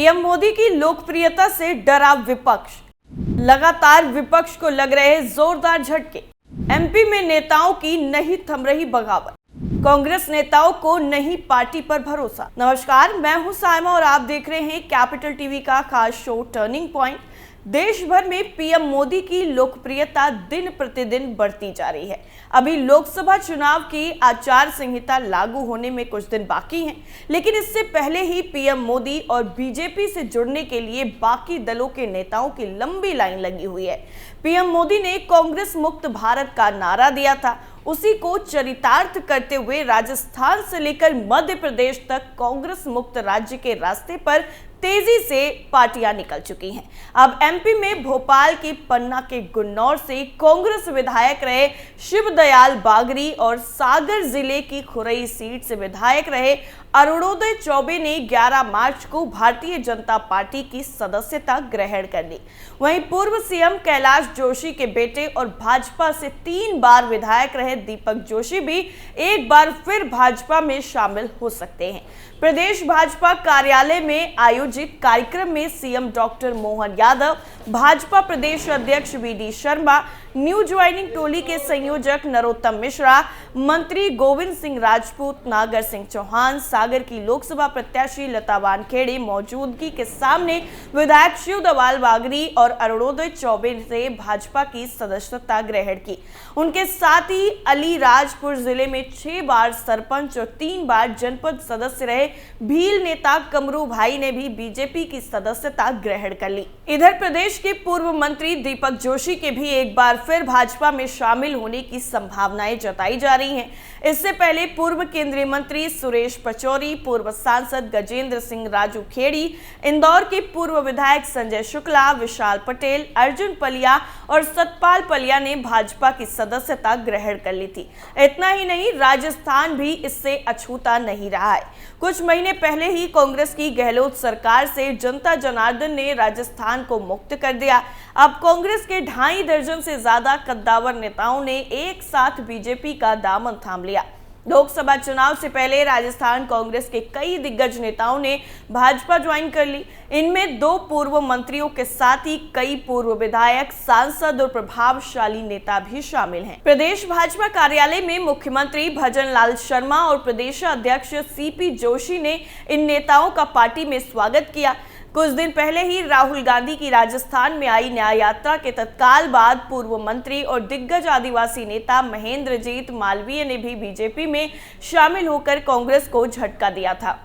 PM Modi की लोकप्रियता से डरा विपक्ष। लगातार विपक्ष को लग रहे जोरदार झटके। एमपी में नेताओं की नहीं थम रही बगावत। कांग्रेस नेताओं को नहीं पार्टी पर भरोसा। नमस्कार, मैं हूं साइमा और आप देख रहे हैं कैपिटल टीवी का खास शो टर्निंग पॉइंट। देश भर में पीएम मोदी की लोकप्रियता दिन प्रतिदिन बढ़ती जा रही है। अभी लोकसभा चुनाव की आचार संहिता लागू होने में कुछ दिन बाकी हैं, लेकिन इससे पहले ही पीएम मोदी और बीजेपी से जुड़ने के लिए बाकी दलों के नेताओं की लंबी लाइन लगी हुई है। पीएम मोदी ने कांग्रेस मुक्त भारत का नारा दिया था, उसी को चरितार्थ करते हुए राजस्थान से लेकर मध्य प्रदेश तक कांग्रेस मुक्त राज्य के रास्ते पर तेजी से पार्टियां निकल चुकी हैं। अब एमपी में भोपाल की पन्ना के गुन्नौर से कांग्रेस विधायक रहे शिवदयाल बागरी और सागर जिले की खुरई सीट से विधायक रहे अरुणोदय चौबे ने 11 मार्च को भारतीय जनता पार्टी की सदस्यता ग्रहण कर ली। वहीं पूर्व सीएम कैलाश जोशी के बेटे और भाजपा से 3 बार विधायक रहे दीपक जोशी भी एक बार फिर भाजपा में शामिल हो सकते हैं। प्रदेश भाजपा कार्यालय में आयोजित कार्यक्रम में सीएम डॉक्टर मोहन यादव, भाजपा प्रदेश अध्यक्ष वीडी शर्मा, न्यू ज्वाइनिंग टोली के संयोजक नरोत्तम मिश्रा, मंत्री गोविंद सिंह राजपूत, नागर सिंह चौहान, सागर की लोकसभा प्रत्याशी लता वानखेड़े मौजूदगी के सामने विधायक शिवदयाल बागरी और अरुणोदय चौबे से भाजपा की सदस्यता ग्रहण की। उनके साथ ही अलीराजपुर जिले में 6 बार सरपंच और 3 बार जनपद सदस्य रहे भील नेता कमरू भाई ने भी बीजेपी की सदस्यता ग्रहण कर ली। इधर प्रदेश के पूर्व मंत्री दीपक जोशी के भी एक बार फिर भाजपा में शामिल होने की संभावनाएं जताई जा रही हैं। इससे पहले पूर्व केंद्रीय मंत्री सुरेश पचौरी, पूर्व सांसद गजेंद्र सिंह राजू खेड़ी, इंदौर के पूर्व विधायक संजय शुक्ला, विशाल पटेल, अर्जुन पलिया और सतपाल पलिया ने भाजपा की सदस्यता ग्रहण कर ली थी। इतना ही नहीं, राजस्थान भी इससे अछूता नहीं रहा है। कुछ महीने पहले ही कांग्रेस की गहलोत सरकार से जनता जनार्दन ने राजस्थान को मुक्त कर दिया। अब कांग्रेस के 2.5 दर्जन से ज्यादा कद्दावर नेताओं ने एक साथ बीजेपी का दामन थाम लिया। लोकसभा चुनाव से पहले राजस्थान कांग्रेस के कई दिग्गज नेताओं ने भाजपा ज्वाइन कर ली। इनमें 2 पूर्व मंत्रियों के साथ ही कई पूर्व विधायक, सांसद और प्रभावशाली नेता भी शामिल हैं। प्रदेश भाजपा कार्यालय में मुख्यमंत्री भजन लाल शर्मा और प्रदेश अध्यक्ष सीपी जोशी ने इन नेताओं का पार्टी में स्वागत किया। कुछ दिन पहले ही राहुल गांधी की राजस्थान में आई न्याय यात्रा के तत्काल बाद पूर्व मंत्री और दिग्गज आदिवासी नेता महेंद्रजीत मालवीय ने भी बीजेपी में शामिल होकर कांग्रेस को झटका दिया था।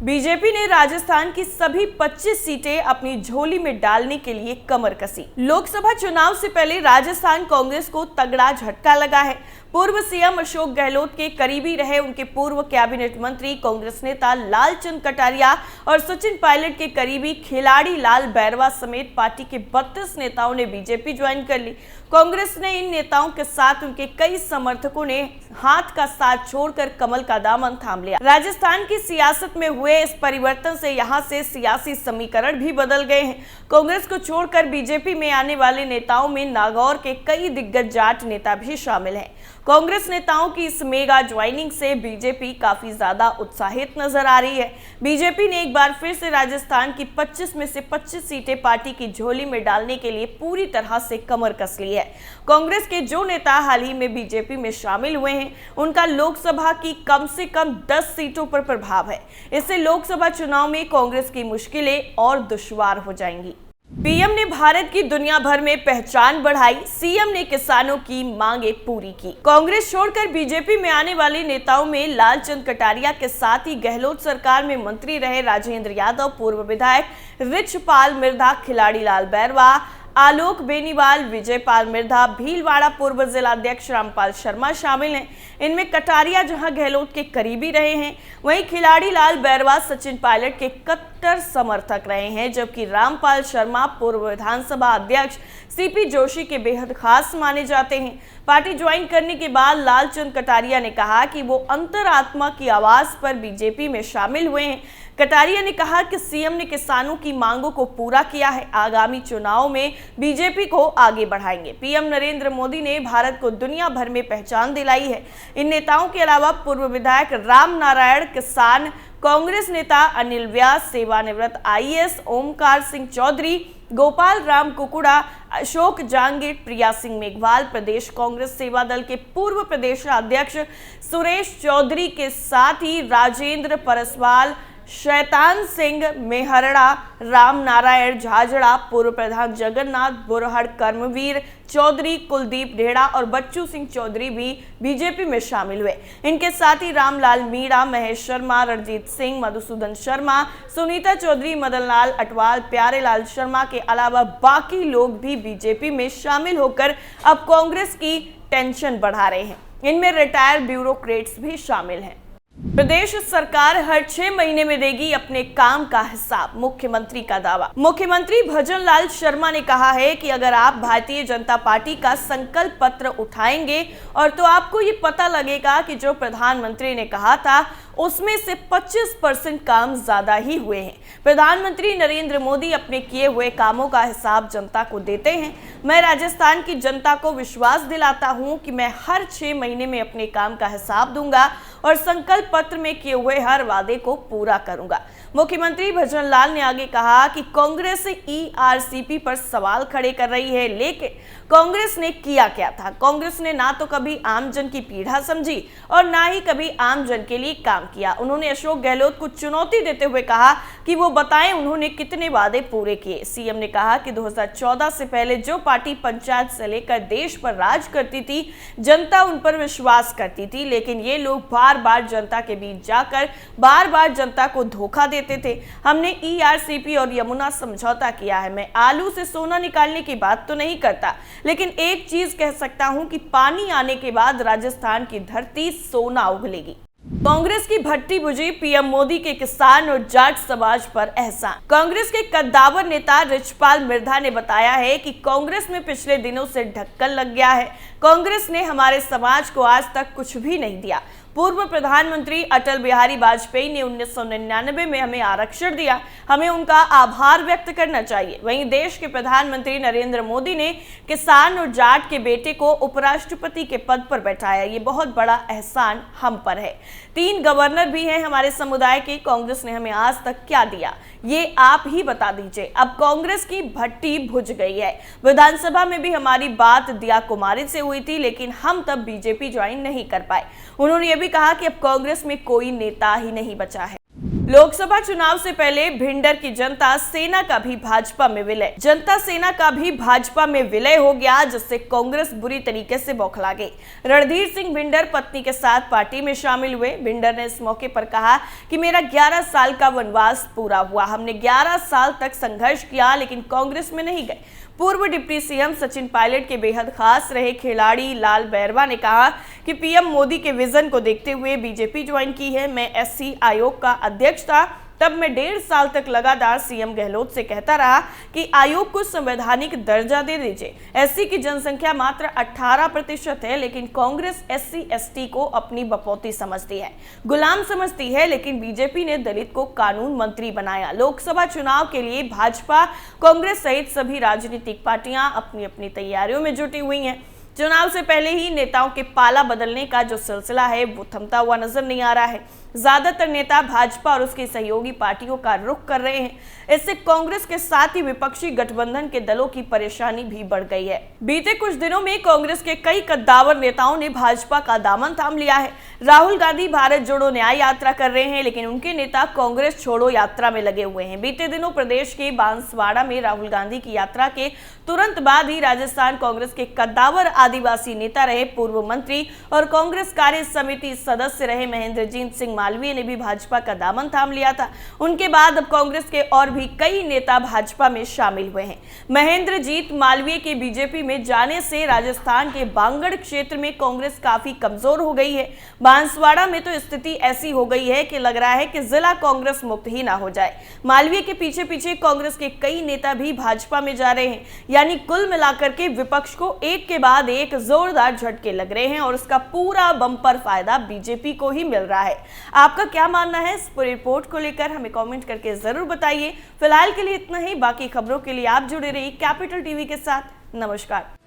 बीजेपी ने राजस्थान की सभी 25 सीटें अपनी झोली में डालने के लिए कमर कसी। लोकसभा चुनाव से पहले राजस्थान कांग्रेस को तगड़ा झटका लगा है। पूर्व सीएम अशोक गहलोत के करीबी रहे उनके पूर्व कैबिनेट मंत्री कांग्रेस नेता लालचंद कटारिया और सचिन पायलट के करीबी खिलाड़ी लाल बैरवा समेत पार्टी के 32 नेताओं ने बीजेपी ज्वाइन कर ली। कांग्रेस ने इन नेताओं के साथ उनके कई समर्थकों ने हाथ का साथ छोड़कर कमल का दामन थाम लिया। राजस्थान की सियासत में हुए इस परिवर्तन से यहां से सियासी समीकरण भी बदल गए हैं। कांग्रेस को छोड़कर बीजेपी में आने वाले नेताओं में नागौर के कई दिग्गज जाट नेता भी शामिल हैं। कांग्रेस नेताओं की इस मेगा ज्वाइनिंग से बीजेपी काफी ज्यादा उत्साहित नजर आ रही है। बीजेपी ने एक बार फिर से राजस्थान की 25 में से 25 सीटें पार्टी की झोली में डालने के लिए पूरी तरह से कमर कस ली है। कांग्रेस के जो नेता हाल ही में बीजेपी में शामिल हुए हैं, उनका लोकसभा की कम से कम 10 सीटों पर प्रभाव है। इससे लोकसभा चुनाव में कांग्रेस की मुश्किलें और दुश्वार हो जाएंगी। पीएम ने भारत की दुनिया भर में पहचान बढ़ाई, सीएम ने किसानों की मांगे पूरी की। कांग्रेस छोड़कर बीजेपी में आने वाले नेताओं में लालचंद कटारिया के साथ ही गहलोत सरकार में मंत्री रहे राजेंद्र यादव, पूर्व विधायक रिछपाल मिर्धा, खिलाड़ी लाल बैरवा, आलोक बेनीवाल, विजयपाल मिर्धा, भीलवाड़ा पूर्व जिलाध्यक्ष रामपाल शर्मा शामिल हैं। इनमें कटारिया जहां गहलोत के करीबी रहे हैं, वहीं खिलाड़ी लाल बैरवा सचिन पायलट के कट्टर समर्थक रहे हैं, जबकि रामपाल शर्मा पूर्व विधानसभा अध्यक्ष सीपी जोशी के बेहद खास माने जाते हैं। पार्टी ज्वाइन करने के बाद लालचंद कटारिया ने कहा कि वो अंतरात्मा की आवाज पर बीजेपी में शामिल हुए हैं। कटारिया ने कहा कि सीएम ने किसानों की मांगों को पूरा किया है, आगामी चुनाव में बीजेपी को आगे बढ़ाएंगे। पीएम नरेंद्र मोदी ने भारत को दुनिया भर में पहचान दिलाई है। इन नेताओं के अलावा पूर्व विधायक राम नारायण, किसान कांग्रेस नेता अनिल व्यास, सेवानिवृत्त आईएएस ओमकार सिंह चौधरी, गोपाल राम कुकुड़ा, अशोक जांगीर, प्रिया सिंह मेघवाल, प्रदेश कांग्रेस सेवा दल के पूर्व प्रदेश अध्यक्ष सुरेश चौधरी के साथ ही राजेंद्र परसवाल, शैतान सिंह मेहरड़ा, राम नारायण झाझड़ा, पूर्व प्रधान जगन्नाथ बुरहड़, कर्मवीर चौधरी, कुलदीप ढेड़ा और बच्चू सिंह चौधरी भी बीजेपी में शामिल हुए। इनके साथ ही रामलाल मीणा, महेश शर्मा, रणजीत सिंह, मधुसूदन शर्मा, सुनीता चौधरी, मदन लाल अटवाल, प्यारेलाल शर्मा के अलावा बाकी लोग भी बीजेपी में शामिल होकर अब कांग्रेस की टेंशन बढ़ा रहे हैं। इनमें रिटायर्ड ब्यूरोक्रेट्स भी शामिल हैं। प्रदेश सरकार हर 6 महीने में देगी अपने काम का हिसाब, मुख्यमंत्री का दावा। मुख्यमंत्री भजन लाल शर्मा ने कहा है कि अगर आप भारतीय जनता पार्टी का संकल्प पत्र उठाएंगे और तो आपको ये पता लगेगा कि जो प्रधानमंत्री ने कहा था उसमें से 25% काम ज्यादा ही हुए हैं। प्रधानमंत्री नरेंद्र मोदी अपने किए हुए कामों का हिसाब जनता को देते हैं। मैं राजस्थान की जनता को विश्वास दिलाता हूं कि मैं हर 6 महीने में अपने काम का हिसाब दूंगा और संकल्प पत्र में किए हुए हर वादे को पूरा करूंगा। मुख्यमंत्री भजन लाल ने आगे कहा कि कांग्रेस ईआरसीपी पर सवाल खड़े कर रही है, लेकिन कांग्रेस ने किया क्या था? कांग्रेस ने ना तो कभी आमजन की पीड़ा समझी और ना ही कभी आमजन के लिए काम किया। उन्होंने अशोक गहलोत को चुनौती देते हुए कहा कि वो बताएं उन्होंने कितने वादे पूरे किए। सीएम ने कहा कि 2014 से पहले जो पार्टी पंचायत से लेकर देश पर राज करती थी, जनता उन पर विश्वास करती थी, लेकिन ये लोग बार बार जनता के बीच जाकर बार बार जनता को धोखा देते थे। हमने ईआरसीपी और यमुना समझौता किया है। मैं आलू से सोना निकालने की बात तो नहीं करता, लेकिन एक चीज कह सकता हूं कि पानी आने के बाद राजस्थान की धरती सोना उगलेगी। कांग्रेस की भट्टी बुझी, पीएम मोदी के किसान और जाट समाज पर एहसान। कांग्रेस के कद्दावर नेता रिचपाल मिर्धा ने बताया है कि कांग्रेस में पिछले दिनों से ढक्कन लग गया है। कांग्रेस ने हमारे समाज को आज तक कुछ भी नहीं दिया। पूर्व प्रधानमंत्री अटल बिहारी वाजपेयी ने 1999 में हमें आरक्षण दिया, हमें उनका आभार व्यक्त करना चाहिए। वहीं देश के प्रधानमंत्री नरेंद्र मोदी ने किसान और जाट के बेटे को उपराष्ट्रपति के पद पर बैठाया, ये बहुत बड़ा एहसान हम पर है। 3 गवर्नर भी हैं हमारे समुदाय के। कांग्रेस ने हमें आज तक क्या दिया, ये आप ही बता दीजिए। अब कांग्रेस की भट्टी भुज गई है। विधानसभा में भी हमारी बात दिया कुमारी से हुई थी, लेकिन हम तब बीजेपी ज्वाइन नहीं कर पाए। उन्होंने ये भी कहा कि अब कांग्रेस में कोई नेता ही नहीं बचा है। लोकसभा चुनाव से पहले भिंडर की जनता सेना का भी भाजपा में विलय। जनता सेना का भी भाजपा में विलय हो गया, जिससे कांग्रेस बुरी तरीके से बौखला गई। रणधीर सिंह भिंडर पत्नी के साथ पार्टी में शामिल हुए। भिंडर ने इस मौके पर कहा कि मेरा 11 साल का वनवास पूरा हुआ। हमने 11 साल तक संघर्ष किया, लेकिन कांग्रेस में नहीं गए। पूर्व डिप्टी सीएम सचिन पायलट के बेहद खास रहे खिलाड़ी लाल बैरवा ने कहा कि पीएम मोदी के विजन को देखते हुए बीजेपी ज्वाइन की है। मैं एससी आयोग का अध्यक्ष था, तब मैं 1.5 साल तक लगातार सीएम गहलोत से कहता रहा कि आयोग को संवैधानिक दर्जा दे दीजिए। एससी की जनसंख्या मात्र 18% है, लेकिन कांग्रेस एससी एसटी को अपनी बपौती समझती है, गुलाम समझती है। लेकिन बीजेपी ने दलित को कानून मंत्री बनाया। लोकसभा चुनाव के लिए भाजपा, कांग्रेस सहित सभी राजनीतिक पार्टियां अपनी अपनी तैयारियों में जुटी हुई हैं। चुनाव से पहले ही नेताओं के पाला बदलने का जो सिलसिला है वो थमता हुआ नजर नहीं आ रहा है। ज्यादातर नेता भाजपा और उसकी सहयोगी पार्टियों का रुख कर रहे हैं। इससे कांग्रेस के साथ ही विपक्षी गठबंधन के दलों की परेशानी भी बढ़ गई है। बीते कुछ दिनों में कांग्रेस के कई कद्दावर नेताओं ने भाजपा का दामन थाम लिया है। राहुल गांधी भारत जोड़ो न्याय यात्रा कर रहे हैं, लेकिन उनके नेता कांग्रेस छोड़ो यात्रा में लगे हुए हैं। बीते दिनों प्रदेश के बांसवाड़ा में राहुल गांधी की यात्रा के तुरंत बाद ही राजस्थान कांग्रेस के कद्दावर आदिवासी नेता रहे पूर्व मंत्री और कांग्रेस कार्य समिति सदस्य रहे महेंद्रजीत सिंह मालवीय ने भी भाजपा का दामन थाम लिया था। उनके बाद अब कांग्रेस के और भी कई नेता भाजपा में शामिल हुए हैं। महेंद्रजीत मालवीय के बीजेपी में जाने से राजस्थान के बांगड़ क्षेत्र में कांग्रेस काफी कमजोर हो गई है। बांसवाड़ा में तो स्थिति ऐसी हो गई है कि लग रहा है कि जिला कांग्रेस मुक्त ही ना हो जाए। मालवीय के पीछे पीछे कांग्रेस के कई नेता भी भाजपा में जा रहे हैं, यानी कुल मिलाकर के विपक्ष को एक के बाद एक जोरदार झटके लग रहे हैं और उसका पूरा बम्पर फायदा बीजेपी को ही मिल रहा है। आपका क्या मानना है इस पूरी रिपोर्ट को लेकर हमें कमेंट करके जरूर बताइए। फिलहाल के लिए इतना ही। बाकी खबरों के लिए आप जुड़े रहिए कैपिटल टीवी के साथ। नमस्कार।